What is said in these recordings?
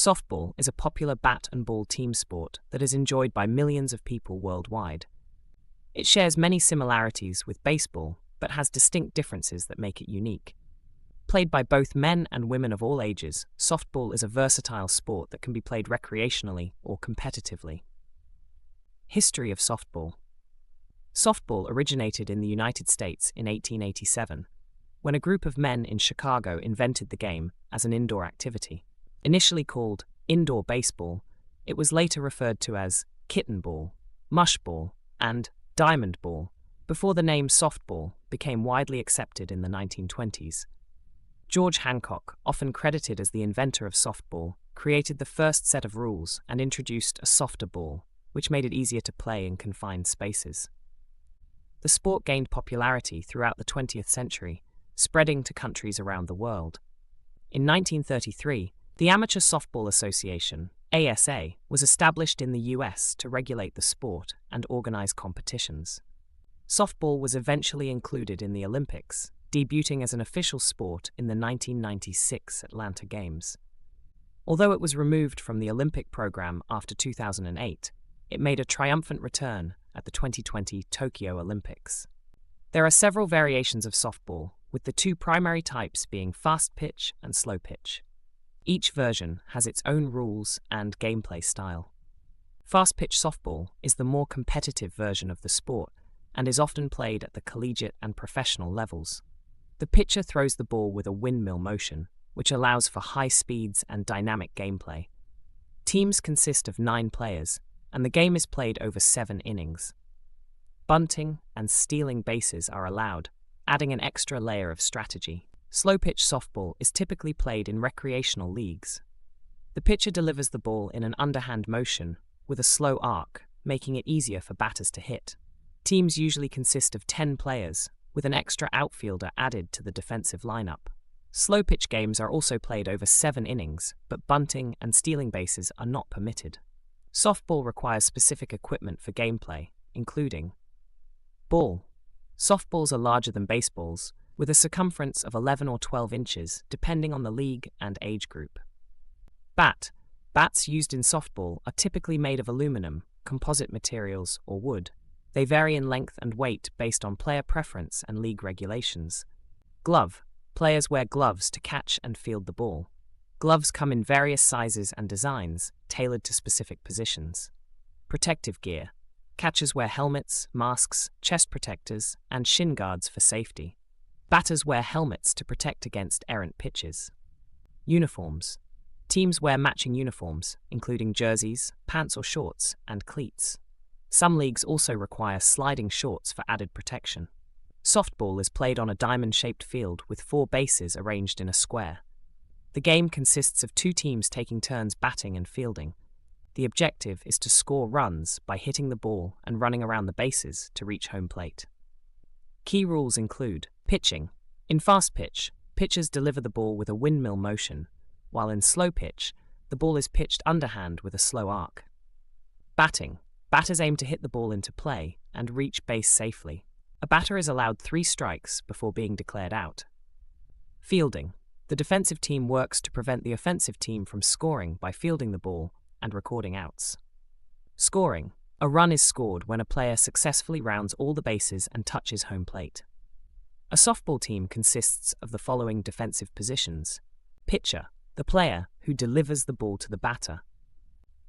Softball is a popular bat and ball team sport that is enjoyed by millions of people worldwide. It shares many similarities with baseball, but has distinct differences that make it unique. Played by both men and women of all ages, softball is a versatile sport that can be played recreationally or competitively. History of softball. Softball originated in the United States in 1887, when a group of men in Chicago invented the game as an indoor activity. Initially called indoor baseball, it was later referred to as kitten ball, mush ball, and diamond ball, before the name softball became widely accepted in the 1920s. George Hancock, often credited as the inventor of softball, created the first set of rules and introduced a softer ball, which made it easier to play in confined spaces. The sport gained popularity throughout the 20th century, spreading to countries around the world. In 1933, the Amateur Softball Association, ASA, was established in the US to regulate the sport and organize competitions. Softball was eventually included in the Olympics, debuting as an official sport in the 1996 Atlanta Games. Although it was removed from the Olympic program after 2008, it made a triumphant return at the 2020 Tokyo Olympics. There are several variations of softball, with the two primary types being fast pitch and slow pitch. Each version has its own rules and gameplay style. Fast pitch softball is the more competitive version of the sport and is often played at the collegiate and professional levels. The pitcher throws the ball with a windmill motion, which allows for high speeds and dynamic gameplay. Teams consist of 9 players, and the game is played over 7 innings. Bunting and stealing bases are allowed, adding an extra layer of strategy. Slow-pitch softball is typically played in recreational leagues. The pitcher delivers the ball in an underhand motion with a slow arc, making it easier for batters to hit. Teams usually consist of 10 players, with an extra outfielder added to the defensive lineup. Slow-pitch games are also played over 7 innings, but bunting and stealing bases are not permitted. Softball requires specific equipment for gameplay, including ball. Softballs are larger than baseballs, with a circumference of 11 or 12 inches, depending on the league and age group. Bat. Bats used in softball are typically made of aluminum, composite materials, or wood. They vary in length and weight based on player preference and league regulations. Glove. Players wear gloves to catch and field the ball. Gloves come in various sizes and designs, tailored to specific positions. Protective gear. Catchers wear helmets, masks, chest protectors, and shin guards for safety. Batters wear helmets to protect against errant pitches. Uniforms. Teams wear matching uniforms, including jerseys, pants or shorts, and cleats. Some leagues also require sliding shorts for added protection. Softball is played on a diamond-shaped field with 4 bases arranged in a square. The game consists of 2 teams taking turns batting and fielding. The objective is to score runs by hitting the ball and running around the bases to reach home plate. Key rules include pitching. In fast pitch, pitchers deliver the ball with a windmill motion, while in slow pitch, the ball is pitched underhand with a slow arc. Batting. Batters aim to hit the ball into play and reach base safely. A batter is allowed 3 strikes before being declared out. Fielding. The defensive team works to prevent the offensive team from scoring by fielding the ball and recording outs. Scoring. A run is scored when a player successfully rounds all the bases and touches home plate. A softball team consists of the following defensive positions. Pitcher, the player who delivers the ball to the batter.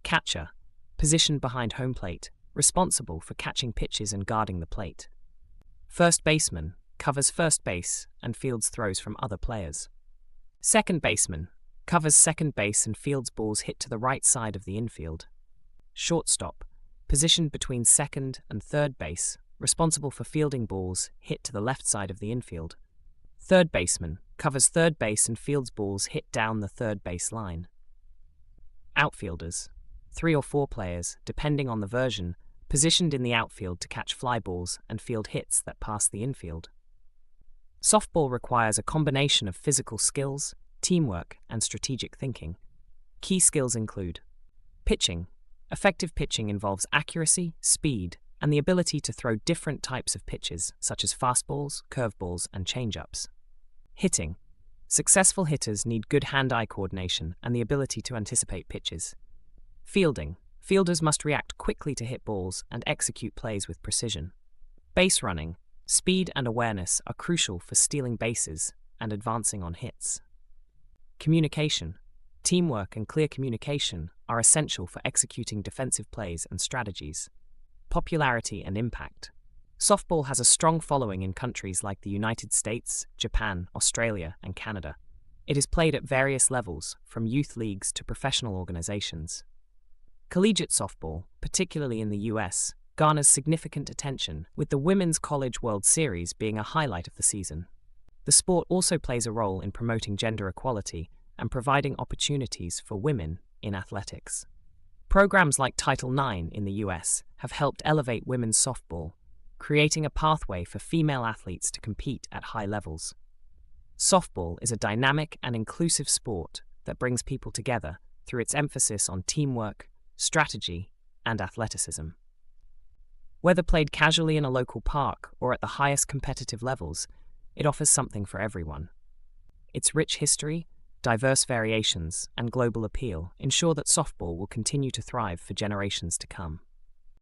Catcher, positioned behind home plate, responsible for catching pitches and guarding the plate. First baseman, covers first base and fields throws from other players. Second baseman, covers second base and fields balls hit to the right side of the infield. Shortstop, positioned between second and third base, responsible for fielding balls hit to the left side of the infield. Third baseman, covers third base and fields balls hit down the third base line. Outfielders, 3 or 4 players, depending on the version, positioned in the outfield to catch fly balls and field hits that pass the infield. Softball requires a combination of physical skills, teamwork, and strategic thinking. Key skills include pitching. Effective pitching involves accuracy, speed, and the ability to throw different types of pitches, such as fastballs, curveballs, and changeups. Hitting. Successful hitters need good hand-eye coordination and the ability to anticipate pitches. Fielding. Fielders must react quickly to hit balls and execute plays with precision. Base running. Speed and awareness are crucial for stealing bases and advancing on hits. Communication. Teamwork and clear communication are essential for executing defensive plays and strategies. Popularity and impact. Softball has a strong following in countries like the United States, Japan, Australia, and Canada. It is played at various levels, from youth leagues to professional organizations. Collegiate softball, particularly in the US, garners significant attention, with the Women's College World Series being a highlight of the season. The sport also plays a role in promoting gender equality and providing opportunities for women in athletics. Programs like Title IX in the US have helped elevate women's softball, creating a pathway for female athletes to compete at high levels. Softball is a dynamic and inclusive sport that brings people together through its emphasis on teamwork, strategy, and athleticism. Whether played casually in a local park or at the highest competitive levels, it offers something for everyone. Its rich history, diverse variations, and global appeal ensure that softball will continue to thrive for generations to come.